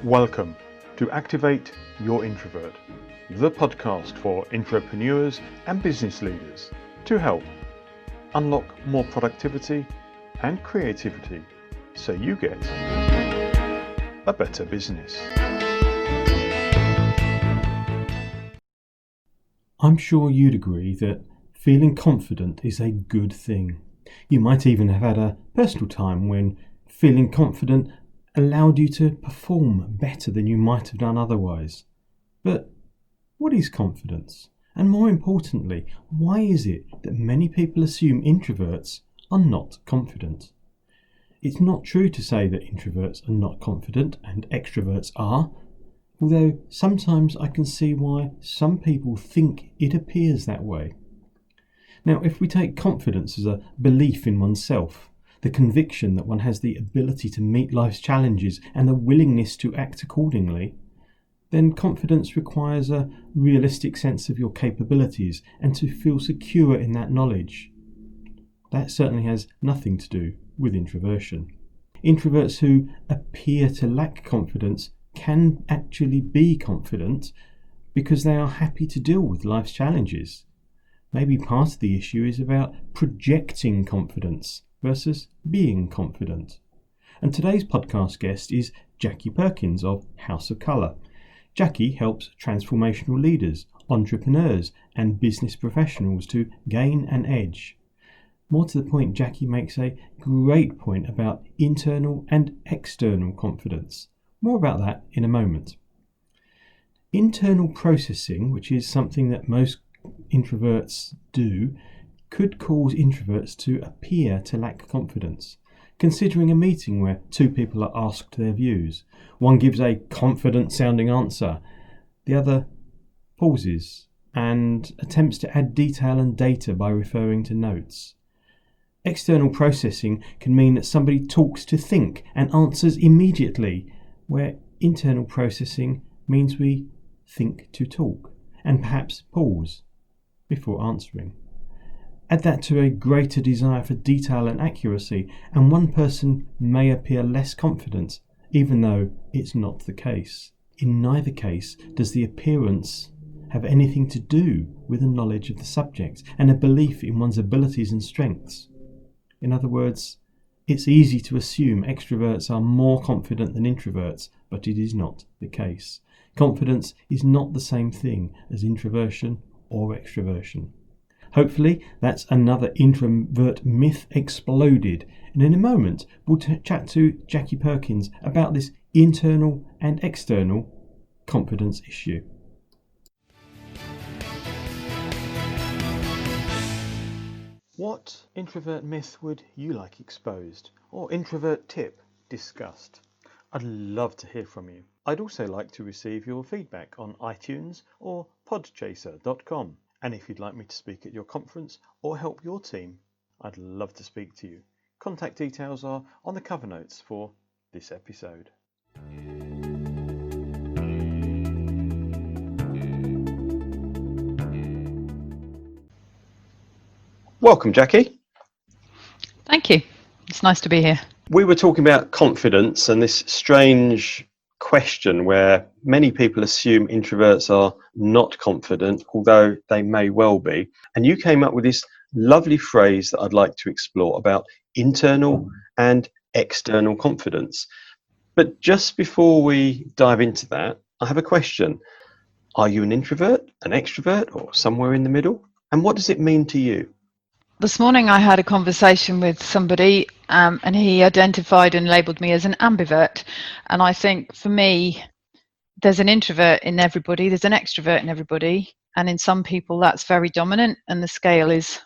Welcome to Activate Your Introvert, the podcast for entrepreneurs and business leaders to help unlock more productivity and creativity so you get a better business. I'm sure you'd agree that feeling confident is a good thing. You might even have had a personal time when feeling confident allowed you to perform better than you might have done otherwise. But what is confidence? And more importantly, why is it that many people assume introverts are not confident? It's not true to say that introverts are not confident and extroverts are, although sometimes I can see why some people think it appears that way. Now, if we take confidence as a belief in oneself, the conviction that one has the ability to meet life's challenges and the willingness to act accordingly, then confidence requires a realistic sense of your capabilities and to feel secure in that knowledge. That certainly has nothing to do with introversion. Introverts who appear to lack confidence can actually be confident because they are happy to deal with life's challenges. Maybe part of the issue is about projecting confidence versus being confident. And today's podcast guest is Jackie Perkins of House of Colour. Jackie helps transformational leaders, entrepreneurs and business professionals to gain an edge. More to the point, Jackie makes a great point about internal and external confidence. More about that in a moment. Internal processing, which is something that most introverts do, could cause introverts to appear to lack confidence. Considering a meeting where two people are asked their views, one gives a confident sounding answer, the other pauses and attempts to add detail and data by referring to notes. External processing can mean that somebody talks to think and answers immediately, where internal processing means we think to talk and perhaps pause before answering. Add that to a greater desire for detail and accuracy, and one person may appear less confident, even though it's not the case. In neither case does the appearance have anything to do with a knowledge of the subject and a belief in one's abilities and strengths. In other words, it's easy to assume extroverts are more confident than introverts, but it is not the case. Confidence is not the same thing as introversion or extroversion. Hopefully, that's another introvert myth exploded. And in a moment, we'll chat to Jackie Perkins about this internal and external confidence issue. What introvert myth would you like exposed, or introvert tip discussed? I'd love to hear from you. I'd also like to receive your feedback on iTunes or podchaser.com. And if you'd like me to speak at your conference or help your team, I'd love to speak to you. Contact details are on the cover notes for this episode. Welcome, Jackie. Thank you. It's nice to be here. We were talking about confidence and this strange question where many people assume introverts are not confident, although they may well be. And you came up with this lovely phrase that I'd like to explore about internal and external confidence. But just before we dive into that, I have a question. Are you an introvert, an extrovert, or somewhere in the middle? And what does it mean to you? This morning I had a conversation with somebody and he identified and labelled me as an ambivert. And I think for me, there's an introvert in everybody, there's an extrovert in everybody. And in some people that's very dominant and the scale is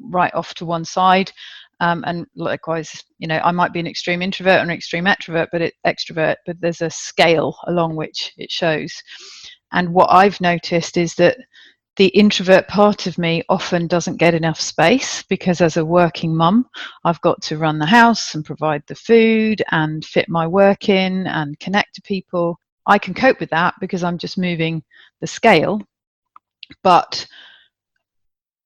right off to one side. And likewise, I might be an extreme introvert or an extreme extrovert, but there's a scale along which it shows. And what I've noticed is that the introvert part of me often doesn't get enough space because as a working mum, I've got to run the house and provide the food and fit my work in and connect to people. I can cope with that because I'm just moving the scale. But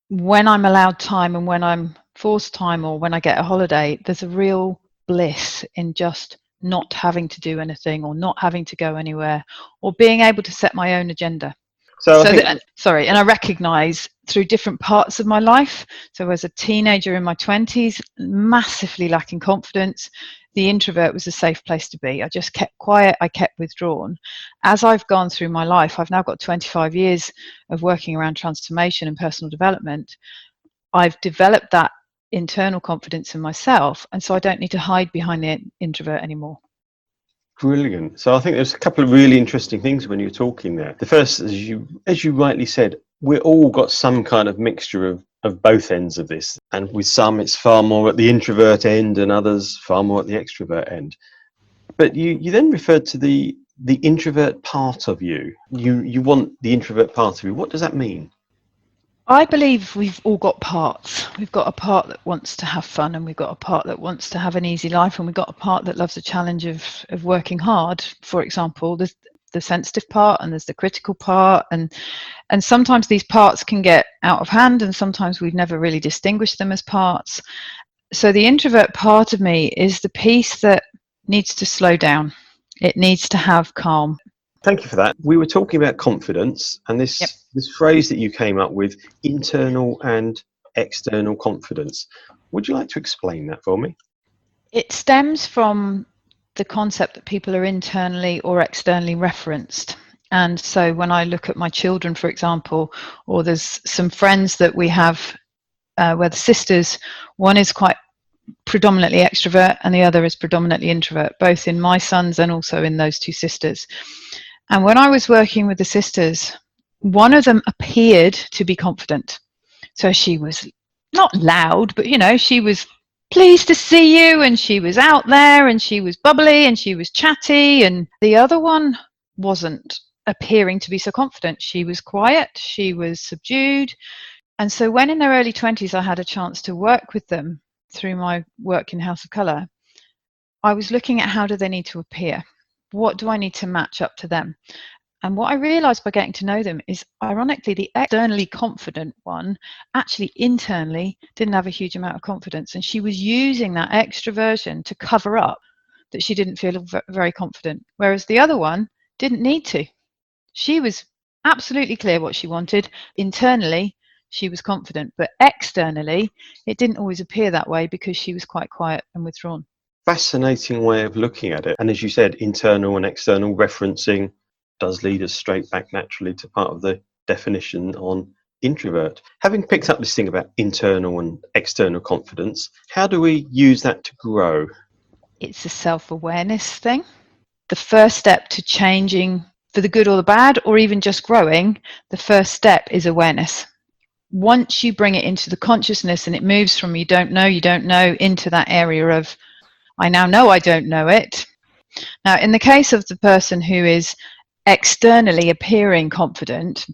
when I'm allowed time and when I'm forced time or when I get a holiday, there's a real bliss in just not having to do anything or not having to go anywhere or being able to set my own agenda. So I So think, and I recognize through different parts of my life. So as a teenager in my 20s, massively lacking confidence, the introvert was a safe place to be. I just kept quiet, I kept withdrawn. As I've gone through my life, I've now got 25 years of working around transformation and personal development. I've developed that internal confidence in myself, and so I don't need to hide behind the introvert anymore. brilliant. So I think there's a couple of really interesting things when you're talking there. The first, as you rightly said, we're all got some kind of mixture of both ends of this. And with some, it's far more at the introvert end and others far more at the extrovert end. But you then referred to the introvert part of you. You want the introvert part of you. What does that mean? I believe we've all got parts. We've got a part that wants to have fun, and we've got a part that wants to have an easy life, and we've got a part that loves the challenge of working hard. For example, there's the sensitive part and there's the critical part, and sometimes these parts can get out of hand, and sometimes we've never really distinguished them as parts. So the introvert part of me is the piece that needs to slow down. It needs to have calm. Thank you for that. We were talking about confidence and this phrase that you came up with, internal and external confidence. Would you like to explain that for me? It stems from the concept that people are internally or externally referenced. And so when I look at my children, for example, or there's some friends that we have where the sisters, one is quite predominantly extrovert and the other is predominantly introvert, both in my sons and also in those two sisters. And when I was working with the sisters, one of them appeared to be confident. So she was not loud, but she was pleased to see you, and she was out there, and she was bubbly, and she was chatty, and the other one wasn't appearing to be so confident. She was quiet, she was subdued. And so when in their early 20s I had a chance to work with them through my work in House of Colour, I was looking at how do they need to appear? What do I need to match up to them? And what I realized by getting to know them is, ironically, the externally confident one actually internally didn't have a huge amount of confidence. And she was using that extroversion to cover up that she didn't feel very confident. Whereas the other one didn't need to. She was absolutely clear what she wanted. Internally, she was confident. But externally, it didn't always appear that way because she was quite quiet and withdrawn. Fascinating way of looking at it. And as you said, internal and external referencing does lead us straight back naturally to part of the definition on introvert. Having picked up this thing about internal and external confidence, how do we use that to grow? It's a self-awareness thing. The first step to changing for the good or the bad, or even just growing, the first step is awareness. Once you bring it into the consciousness and it moves from you don't know into that area of I now know I don't know it. Now, in the case of the person who is externally appearing confident,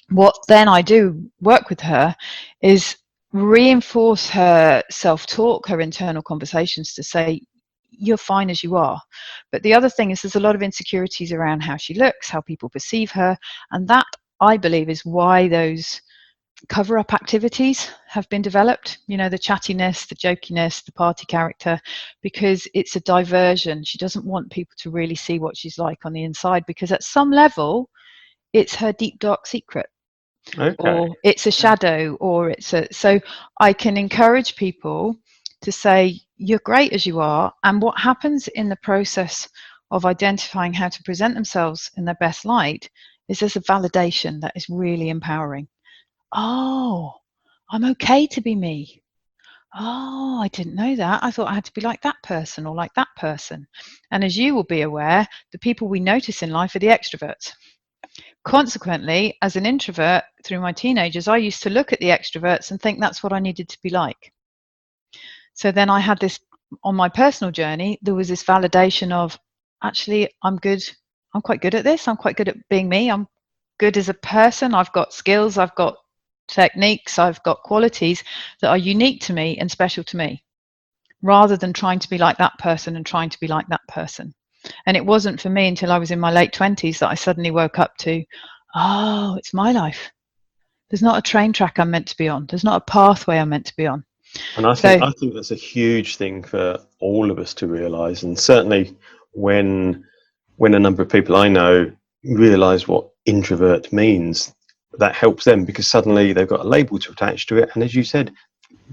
what then I do work with her is reinforce her self-talk, her internal conversations to say, you're fine as you are. But the other thing is there's a lot of insecurities around how she looks, how people perceive her. And that, I believe, is why those cover-up activities have been developed, the chattiness, the jokiness, the party character, because it's a diversion. She doesn't want people to really see what she's like on the inside, because at some level it's her deep dark secret. Okay. Or it's a shadow, or so I can encourage people to say you're great as you are. And what happens in the process of identifying how to present themselves in their best light is there's a validation that is really empowering. Oh, I'm okay to be me. Oh, I didn't know that. I thought I had to be like that person or like that person. And as you will be aware, the people we notice in life are the extroverts. Consequently, as an introvert through my teenagers, I used to look at the extroverts and think that's what I needed to be like. So then I had this, on my personal journey, there was this validation of, actually, I'm good. I'm quite good at this. I'm quite good at being me. I'm good as a person. I've got skills. I've got techniques, I've got qualities that are unique to me and special to me, rather than trying to be like that person and trying to be like that person. And it wasn't for me until I was in my late 20s that I suddenly woke up to, oh, it's my life. There's not a train track I'm meant to be on. There's not a pathway I'm meant to be on. And I So think that's a huge thing for all of us to realise, and certainly when a number of people I know realise what introvert means, that helps them because suddenly they've got a label to attach to it, and as you said,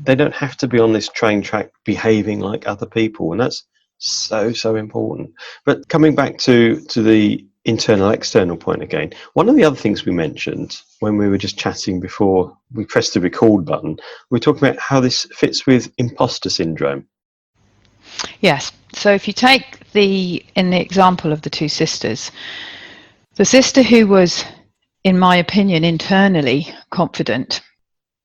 they don't have to be on this train track behaving like other people, and that's so important. But coming back to the internal external point again, one of the other things we mentioned when we were just chatting before we pressed the record button, we were talking about how this fits with imposter syndrome. yes, so if you take in the example of the two sisters, the sister who was, in my opinion, internally confident,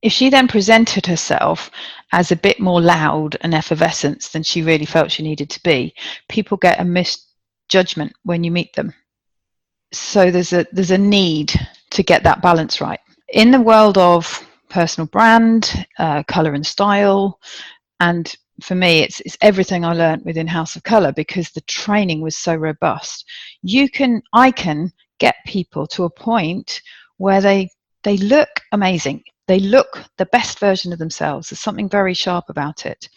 if she then presented herself as a bit more loud and effervescent than she really felt she needed to be, people get a misjudgment when you meet them. So there's a need to get that balance right. In the world of personal brand, colour and style, and for me, it's everything I learned within House of Colour because the training was so robust. I can get people to a point where they look amazing. They look the best version of themselves. There's something very sharp about it.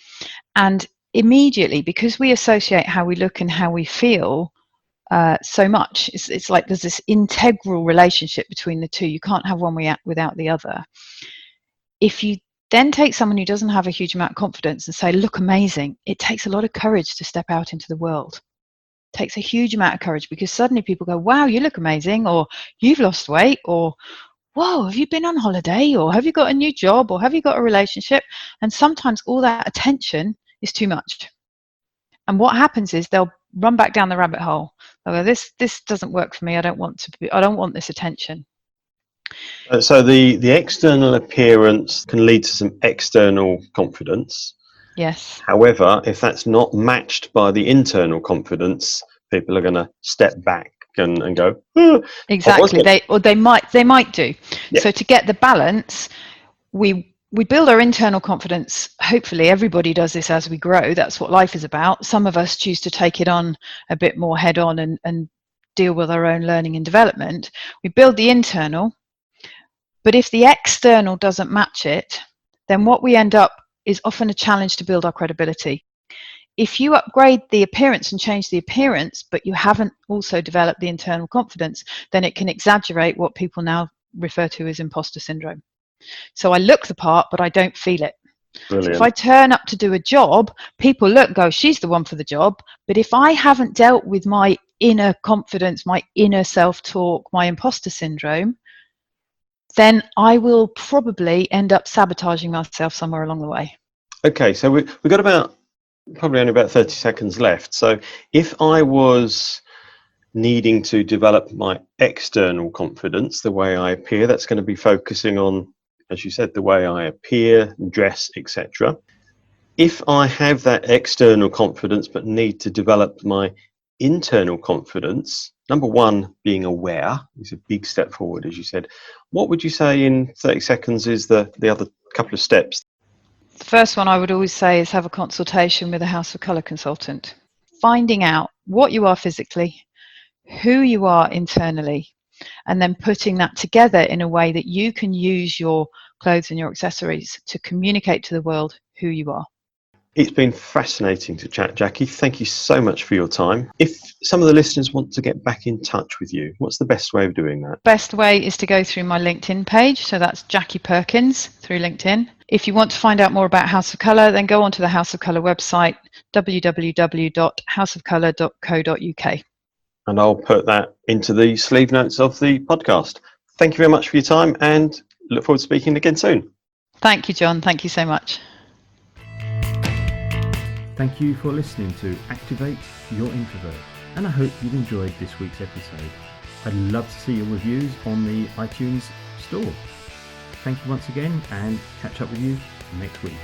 And immediately, because we associate how we look and how we feel so much, it's like there's this integral relationship between the two. You can't have one without the other. If you then take someone who doesn't have a huge amount of confidence and say, look amazing, it takes a lot of courage to step out into the world. It takes a huge amount of courage because suddenly people go, wow, you look amazing, or you've lost weight, or whoa, have you been on holiday, or have you got a new job, or have you got a relationship? And sometimes all that attention is too much. And what happens is they'll run back down the rabbit hole. They'll go, this doesn't work for me. I don't want this attention. So the external appearance can lead to some external confidence. Yes. However, if that's not matched by the internal confidence, people are going to step back and go, oh, exactly. They might do. Yeah. So to get the balance, we build our internal confidence. Hopefully everybody does this as we grow. That's what life is about. Some of us choose to take it on a bit more head on and deal with our own learning and development. We build the internal, but if the external doesn't match it, then what we end up is often a challenge to build our credibility. If you upgrade the appearance and change the appearance, but you haven't also developed the internal confidence, then it can exaggerate what people now refer to as imposter syndrome. So I look the part, but I don't feel it. Brilliant. So if I turn up to do a job, people look and go, she's the one for the job. But if I haven't dealt with my inner confidence, my inner self-talk, my imposter syndrome, then I will probably end up sabotaging myself somewhere along the way. Okay, so we've got probably only about 30 seconds left. So if I was needing to develop my external confidence, the way I appear, that's going to be focusing on, as you said, the way I appear, dress, etc. If I have that external confidence but need to develop my internal confidence, number one, being aware is a big step forward, as you said. What would you say in 30 seconds is the other couple of steps? The first one I would always say is have a consultation with a House of Colour consultant. Finding out what you are physically, who you are internally, and then putting that together in a way that you can use your clothes and your accessories to communicate to the world who you are. It's been fascinating to chat, Jackie. Thank you so much for your time. If some of the listeners want to get back in touch with you, what's the best way of doing that? Best way is to go through my LinkedIn page. So that's Jackie Perkins through LinkedIn. If you want to find out more about House of Colour, then go onto the House of Colour website, www.houseofcolour.co.uk. And I'll put that into the sleeve notes of the podcast. Thank you very much for your time and look forward to speaking again soon. Thank you, John. Thank you so much. Thank you for listening to Activate Your Introvert, and I hope you've enjoyed this week's episode. I'd love to see your reviews on the iTunes store. Thank you once again, and catch up with you next week.